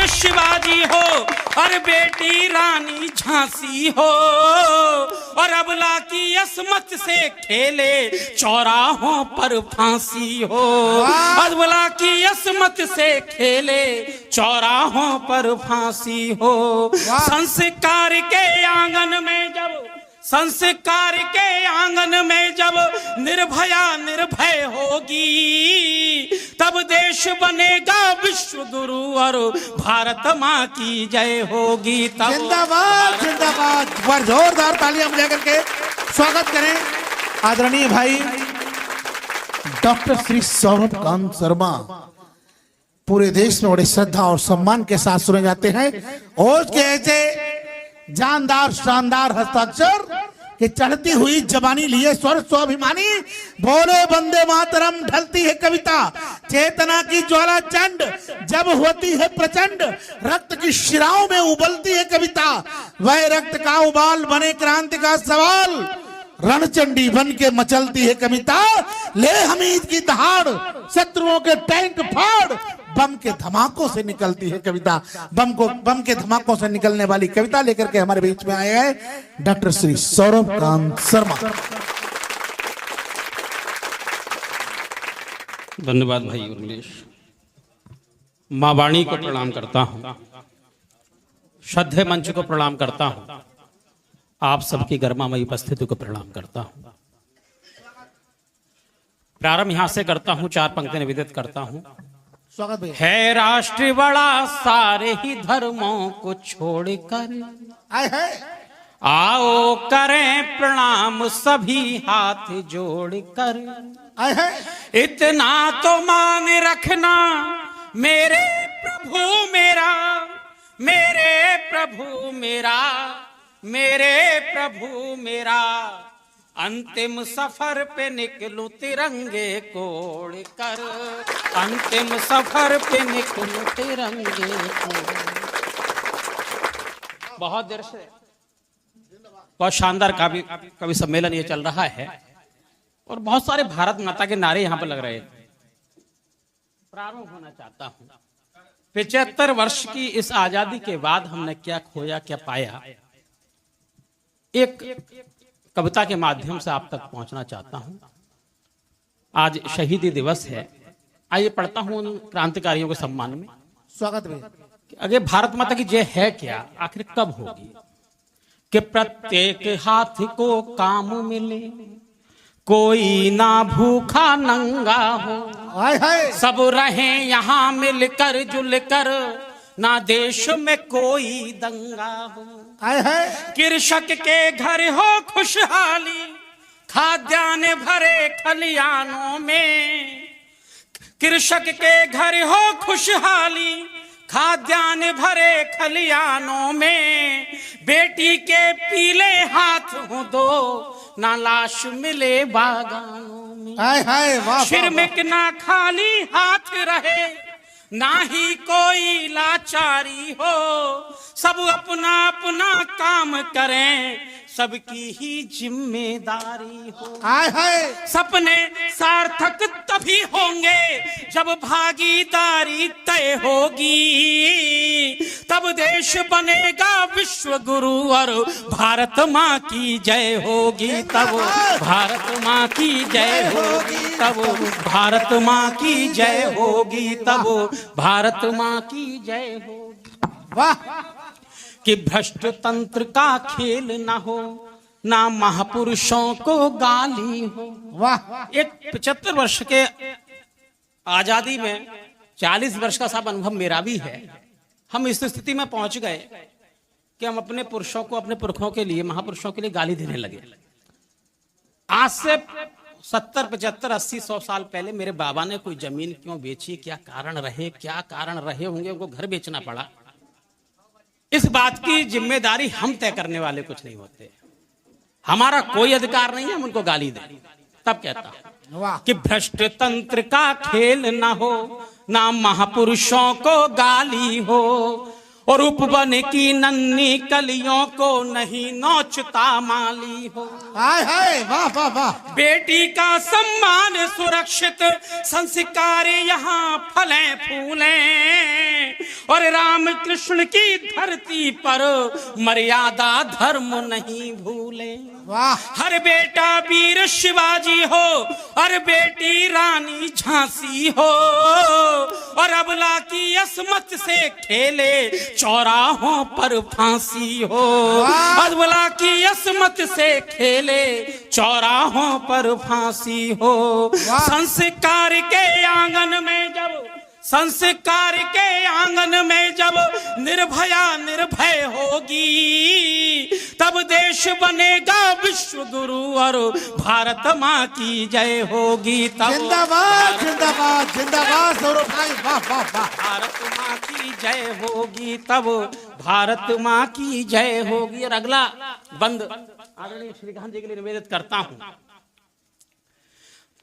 शिवाजी हो और बेटी रानी झांसी हो, और अबला की असमत से खेले चौराहों पर फांसी हो। अबला की असमत से खेले चौराहों पर फांसी हो। संस्कार के आंगन में जब निर्भया निर्भय होगी, तब देश बनेगा विश्व गुरु और भारत माँ की जय होगी। जिंदाबाद जिंदाबाद। पर जोरदार तालियां बजा करके स्वागत करें आदरणीय भाई डॉक्टर श्री सौरभ कांत शर्मा। पूरे देश में बड़े श्रद्धा और सम्मान के साथ सुने जाते हैं और के ऐसे जानदार शानदार हस्ताक्षर कि चढ़ती हुई जवानी लिए स्वर स्वाभिमानी बोले वंदे मातरम। ढलती है कविता चेतना की ज्वाला चंड, जब होती है प्रचंड रक्त की शिराओं में उबलती है कविता। वह रक्त का उबाल बने क्रांति का सवाल, रणचंडी बन के मचलती है कविता। ले हमीद की दहाड़ शत्रुओं के टैंक फाड़, बम के धमाकों से निकलती है कविता। बम के धमाकों से निकलने वाली कविता लेकर के हमारे बीच में आए हैं डॉक्टर श्री सौरभ कांत शर्मा। धन्यवाद भाई उर्मिलेश। मां वाणी को प्रणाम करता हूं, श्रद्धेय मंच को प्रणाम करता हूं, आप सबकी गर्मामयी उपस्थिति को प्रणाम करता हूं। प्रारंभ यहां से करता हूं, 4 पंक्ति निवेदित करता हूं। स्वागत भैया। है राष्ट्र बड़ा सारे ही धर्मों को छोड़कर, आओ करें प्रणाम सभी हाथ जोड़कर। इतना तो मान रखना मेरे प्रभु मेरा, मेरे प्रभु मेरा, मेरे प्रभु मेरा, अंतिम सफर पे निकलूं तिरंगे को ओढ़कर, अंतिम सफर पे निकलूं तिरंगे को। बहुत देर से बहुत शानदार कवि सम्मेलन ये चल रहा है और बहुत सारे भारत माता के नारे यहाँ पर लग रहे हैं। प्रारंभ होना चाहता हूँ। 75 वर्ष की इस आजादी के बाद हमने क्या खोया क्या पाया, एक कविता के माध्यम से आप तक पहुंचना चाहता हूं। आज शहीदी दिवस है, आइए पढ़ता हूं उन क्रांतिकारियों के सम्मान में। स्वागत भैया। अगर भारत माता की जय है क्या, आखिर कब होगी? कि प्रत्येक हाथ को काम मिले, कोई ना भूखा नंगा हो, सब रहे यहाँ मिलकर जुलकर, ना देश में कोई दंगा हो। कृषक के घर हो खुशहाली, खाद्यान्न भरे खलियानों में। कृषक के घर हो खुशहाली, खाद्यान्न भरे खलियानों में। बेटी के पीले हाथ हो दो, ना लाश मिले बागानों में। श्रमिक ना खाली हाथ रहे, ना ही कोई लाचारी हो, सब अपना अपना काम करें, सबकी ही जिम्मेदारी हो। सपने सार्थक तभी होंगे जब भागीदारी तय होगी, तब देश बनेगा विश्व गुरु और भारत माँ की जय होगी। तब भारत माँ की जय होगी, तब भारत माँ की जय होगी, तब भारत माँ की जय होगी। वाह। कि भ्रष्ट तंत्र का खेल ना हो, ना महापुरुषों को गाली हो। वाह। एक 75 वर्ष के आजादी में 40 वर्ष का सब अनुभव मेरा भी है। हम इस स्थिति में पहुंच गए कि हम अपने पुरुषों को, अपने पुरखों के लिए, महापुरुषों के लिए गाली देने लगे। आज से 70, 75, 80, 100 साल पहले मेरे बाबा ने कोई जमीन क्यों बेची, क्या कारण रहे होंगे, उनको घर बेचना पड़ा। इस बात की जिम्मेदारी हम तय करने वाले कुछ नहीं होते। हमारा कोई अधिकार नहीं है हम उनको गाली दें। तब कहता कि भ्रष्ट तंत्र का खेल ना हो, ना महापुरुषों को गाली हो, और उपवन की नन्ही कलियों को नहीं नोचता माली हो। हाय हाय, वाह वाह वाह। बेटी का सम्मान सुरक्षित, संस्कार यहाँ फले फूले, और राम कृष्ण की धरती पर मर्यादा धर्म नहीं भूले। वाह हर बेटा वीर शिवाजी हो और बेटी रानी झांसी हो, और अबला की असमत से खेले चौराहों पर फांसी हो। अबला की असमत से खेले चौराहों पर फांसी हो। संस्कार के आंगन में जब संस्कार के आंगन में जब निर्भया निर्भय होगी, तब देश बनेगा विश्व गुरु और भारत माँ की जय होगी। तब जिंदाबाद जिंदाबाद जिंदाबाद सौरभ भाई, वाह वाह वाह। भारत माँ की जय होगी, तब भारत माँ की जय होगी। और अगला बंद आदरणीय श्रीकांत जी के लिए निवेदित करता हूँ।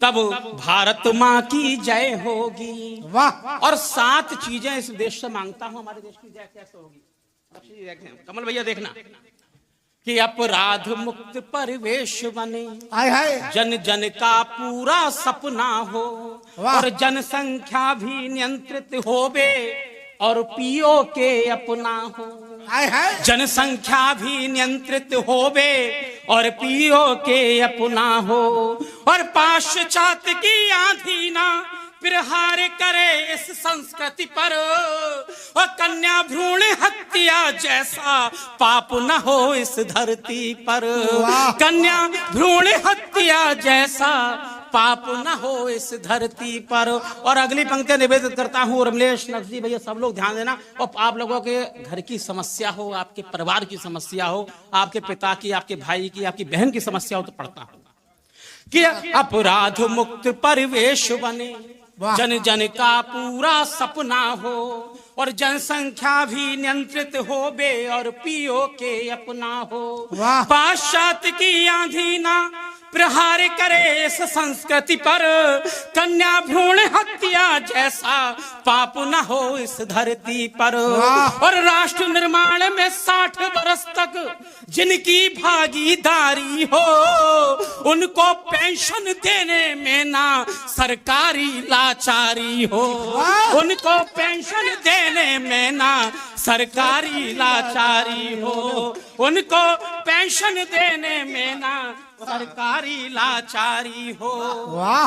तब भारत माँ की जय होगी। वाह और 7 चीजें इस देश से मांगता हूं, हमारे देश की जय कैसे होगी। कमल भैया देखना कि अपराध मुक्त परिवेश बने, हाय हाय, जन जन का पूरा सपना हो, और जनसंख्या भी नियंत्रित होवे और पीओ के अपना हो। हाय हाय, जनसंख्या भी नियंत्रित होवे और पीओ के अपना हो, और पाश्चात्य की आंधी ना प्रहार करे इस संस्कृति पर, और कन्या भ्रूण हत्या जैसा पाप न हो इस धरती पर। कन्या भ्रूण हत्या जैसा पाप न हो इस धरती पर। और अगली पंक्ति निवेदित करता हूँ रमलेश नकदी भैया, सब लोग ध्यान देना। और आप लोगों के घर की समस्या हो, आपके परिवार की समस्या हो, आपके पिता की, आपके भाई की, आपकी बहन की समस्या हो, तो पढ़ता हूँ कि अपराध मुक्त परिवेश बने, जन जन का पूरा सपना हो, और जनसंख्या भी नियंत्रित हो बे और पीओ के अपना हो। पाश्चात्य की आंधी ना प्रहार करे इस संस्कृति पर, कन्या भ्रूण हत्या जैसा पाप न हो इस धरती पर। और राष्ट्र निर्माण में 60 वर्ष तक जिनकी भागीदारी हो, उनको पेंशन देने में ना सरकारी लाचारी हो। उनको पेंशन देने में ना सरकारी लाचारी हो। उनको पेंशन देने में ना सरकारी लाचारी हो।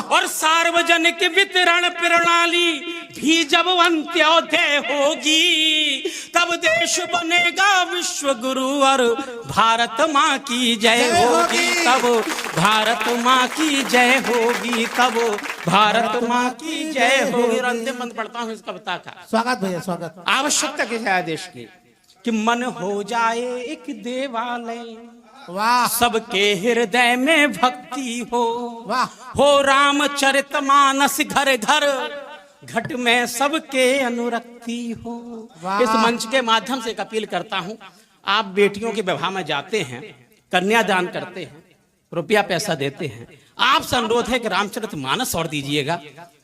और सार्वजनिक वितरण प्रणाली भी जब अंत्योदय होगी, तब देश बनेगा विश्व गुरु और भारत माँ की जय होगी। तब भारत माँ की जय होगी, तब भारत माँ की जय होगी। अंतिम मंत्र पढ़ता हूँ इस कविता का। स्वागत भैया स्वागत। आवश्यकता क्या है देश की कि मन हो जाए एक देवालय, वाह, सबके हृदय में भक्ति हो। वाह, हो रामचरितमानस घर घर, घट में सबके अनुरक्ति हो। इस मंच के माध्यम से एक अपील करता हूं, आप बेटियों के विवाह में जाते हैं, कन्यादान करते हैं, रुपया पैसा देते हैं, आपसे अनुरोध है कि रामचरितमानस और दीजिएगा।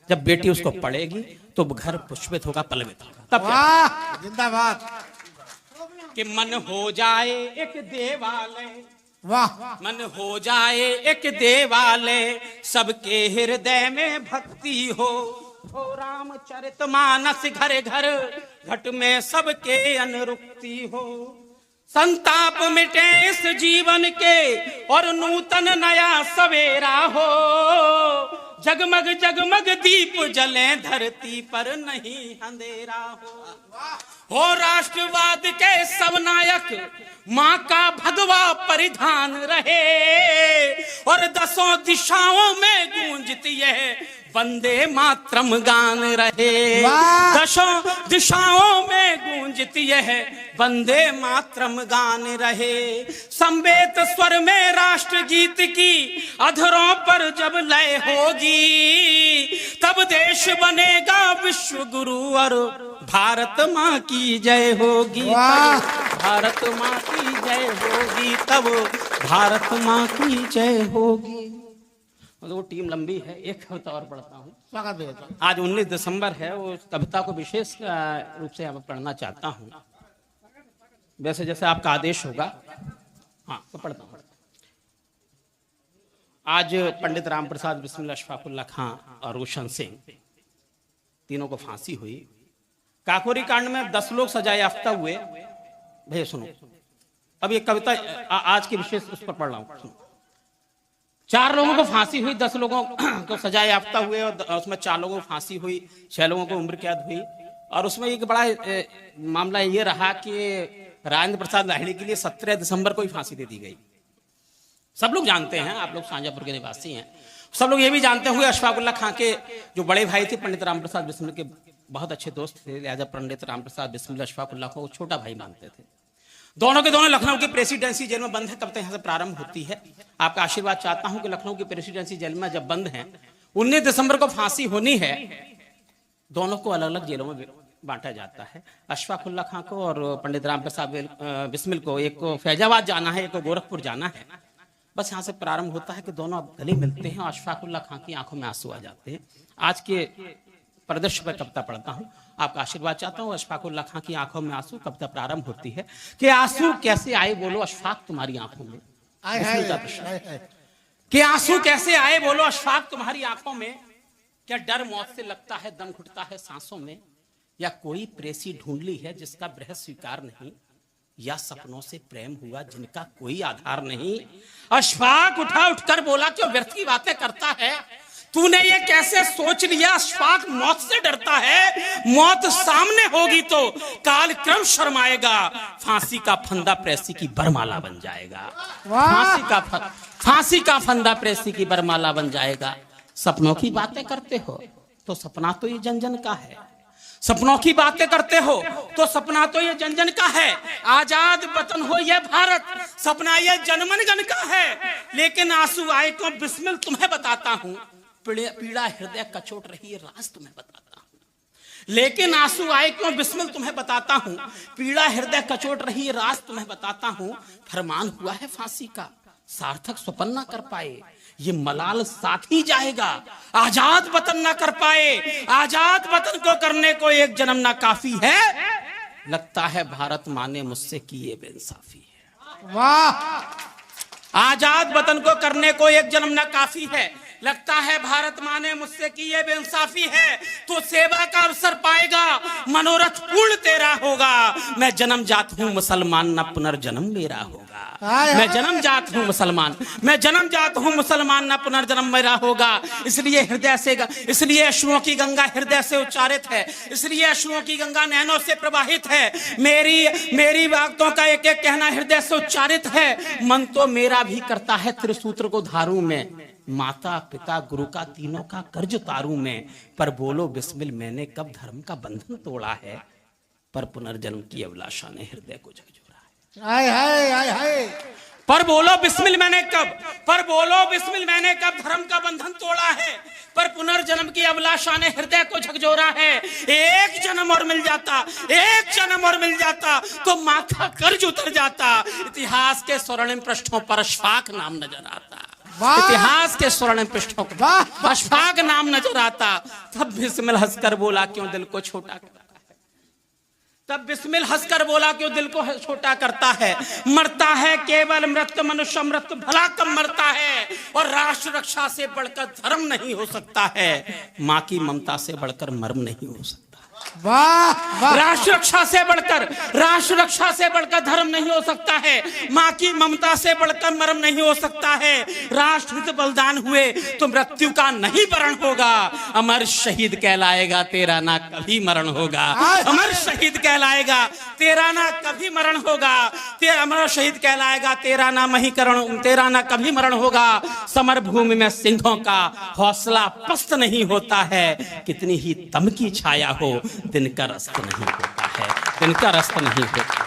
जब बेटी उसको पढ़ेगी तो घर पुष्पित होगा, पल्लवित होगा। तब वाह जिंदाबाद। कि मन हो जाए एक देवालय, वाह, मन हो जाए एक देवालय, सबके हृदय में भक्ति हो। हो रामचरितमानस घर घर, घट में सबके अनुरुक्ति हो। संताप मिटे इस जीवन के और नूतन नया सवेरा हो। जगमग जगमग दीप जले, धरती पर नहीं अंधेरा हो राष्ट्रवाद के सब नायक माँ का भगवा परिधान रहे, और 10 दिशाओं में गूंजती है वंदे मातरम गान रहे। 10 दिशाओं में गूंजती है वंदे मातरम गान रहे। संवेद स्वर में राष्ट्र गीत की अधरों पर जब लय होगी, तब देश बनेगा विश्व गुरु और भारत माँ की जय होगी। भारत माँ की जय होगी, तब भारत माँ की जय होगी। वो टीम लंबी है, एक कविता और पढ़ता हूँ। स्वागत भैया। आज 19 दिसंबर है, वो कविता को विशेष रूप से यहाँ पढ़ना चाहता हूँ। वैसे जैसे आपका आदेश होगा, हाँ तो पढ़ता हूँ। आज पंडित राम प्रसाद, बिस्मिल्लाह, अशफाकुल्लाह खां और रोशन सिंह, तीनों को फांसी हुई। काकोरी कांड में 10 लोग सजा याफ्ता हुए। भैया सुनो, अब ये कविता आज के विशेष उस पर पढ़ रहा हूं। 4 लोगों को फांसी हुई, 10 लोगों को सजा याफ्ता हुए, और उसमें 4 लोगों को फांसी हुई, 6 लोगों को उम्र कैद हुई। और उसमें एक बड़ा मामला ये रहा कि राजेंद्र प्रसाद लाहिड़ी के लिए 17 दिसंबर को ही फांसी दे दी गई। सब लोग जानते हैं, आप लोग शाहजहांपुर के निवासी हैं, सब लोग ये भी जानते हुए अशफाक उल्लाह खां के जो बड़े भाई थे पंडित राम प्रसाद बिस्मिल के बहुत अच्छे दोस्त थे, लिहाजा पंडित राम प्रसाद बिस्मिल अशफाक उल्लाह को छोटा भाई मानते थे। दोनों के दोनों लखनऊ की प्रेसिडेंसी जेल में बंद है। कविता यहाँ से प्रारंभ होती है। आपका आशीर्वाद चाहता हूं कि लखनऊ की प्रेसिडेंसी जेल में जब बंद है, 19 दिसंबर को फांसी होनी है, दोनों को अलग अलग जेलों में बांटा जाता है। अशफाक उल्लाह खां को और पंडित राम प्रसाद बिस्मिल को, एक को फैजाबाद जाना है, एक को गोरखपुर जाना है। बस यहाँ से प्रारंभ होता है कि दोनों अब गले मिलते हैं और अशफाक उल्लाह खां की आंखों में आंसू आ जाते हैं। आज के परिदृश्य पर कविता पढ़ता हूँ, आपका आशीर्वाद चाहता हूँ। अशफाक उल्लाह खां की आंखों में आंसू। कविता प्रारंभ होती है कि आंसू कैसे आए बोलो अशफाक तुम्हारी आंखों में। कि आंसू कैसे आए बोलो अशफाक तुम्हारी आंखों में। क्या डर मौत से लगता है, दम घुटता है सांसों में, या कोई प्रेसी ढूंढ ली है जिसका बृहद स्वीकार नहीं, या सपनों से प्रेम हुआ जिनका कोई आधार नहीं। अशफाक उठा उठकर बोला, क्यों व्यर्थ की बातें करता है, तूने ये कैसे सोच लिया। अशफाक मौत से डरता है, मौत सामने होगी तो काल क्रम शर्माएगा। फांसी का फंदा प्रेसी की बरमाला बन जाएगा। फांसी का फंदा प्रेसी की बरमाला बन जाएगा। सपनों की बातें करते हो तो सपना तो ये जन जन का है। सपनों की बातें करते हो तो सपना तो ये जन जन का है। आजाद वतन हो ये भारत, सपना ये जनमन गण का है। लेकिन आंसू आए तो बिस्मिल तुम्हें बताता हूँ, पीड़ा हृदय कचोट रही है राज तुम्हें बताता हूँ। लेकिन आंसू आए क्यों बिस्मिल तुम्हें बताता हूँ, पीड़ा हृदय कचोट रही है राज तुम्हें बताता हूँ। फरमान हुआ है फांसी का, सार्थक स्वप्न ना कर पाए, ये मलाल साथ ही जाएगा। आजाद वतन ना कर पाए, आजाद वतन को करने को एक जन्म ना काफी है। लगता है भारत माने मुझसे कि ये बेइंसाफी है। वाह! आजाद वतन को करने को एक जन्म ना काफी है। लगता है भारत माने मुझसे कि ये बेइंसाफी है। तो सेवा का अवसर पाएगा, मनोरथ पूर्ण तेरा होगा। मैं जन्म जात हूँ मुसलमान, ना पुनर्जन्म मेरा होगा। मैं जन्म जात हूँ मुसलमान, मैं जन्म जात हूँ मुसलमान, ना पुनर्जन्म मेरा होगा। इसलिए हृदय से, इसलिए अश्रुओं की गंगा हृदय से उच्चारित है, इसलिए अश्रुओं की गंगा नैनों से प्रवाहित है। मेरी बातों का एक एक कहना हृदय से उच्चारित है। मन तो मेरा भी करता है त्रिसूत्र को धारू में, माता पिता गुरु का तीनों का कर्ज तारू में। पर बोलो बिस्मिल मैंने कब धर्म का बंधन तोड़ा है, पर पुनर्जन्म की अभिलाषा ने हृदय को झकझोरा है। हाय हाय हाय हाय। पर बोलो बिस्मिल मैंने कब, पर बोलो बिस्मिल मैंने कब धर्म का बंधन तोड़ा है, पर पुनर्जन्म की अभिलाषा ने हृदय को झकझोरा है। एक जन्म और मिल जाता, एक जन्म और मिल जाता तो माथा कर्ज उतर जाता। इतिहास के स्वर्णिम पृष्ठों पर अशफाक नाम नजर आता, इतिहास के स्वर्ण पृष्ठों पर अशफाक नाम नजर आता। तब बिस्मिल हंसकर बोला, क्यों दिल को छोटा करता है। तब बिस्मिल हंसकर बोला, क्यों दिल को छोटा करता है। मरता है केवल मृत मनुष्य, मृत भला कम मरता है। और राष्ट्र रक्षा से बढ़कर धर्म नहीं हो सकता है, माँ की ममता से बढ़कर मर्म नहीं हो सकता। वाह! राष्ट्र रक्षा से बढ़कर, राष्ट्र रक्षा से बढ़कर धर्म नहीं हो सकता है, माँ की ममता से बढ़कर मर्म नहीं हो सकता है। राष्ट्र हित बलिदान हुए तो मृत्यु का नहीं वरण होगा। अमर शहीद कहलाएगा तेरा ना कभी मरण होगा। अमर शहीद कहलाएगा तेरा ना कभी मरण होगा। अमर शहीद कहलाएगा तेरा ना महीकरण, तेरा ना कभी मरण होगा। समर भूमि में सिंहों का हौसला पस्त नहीं होता है। कितनी ही तम की छाया हो दिन का रस्त नहीं होता है, दिन का रस्त नहीं होता।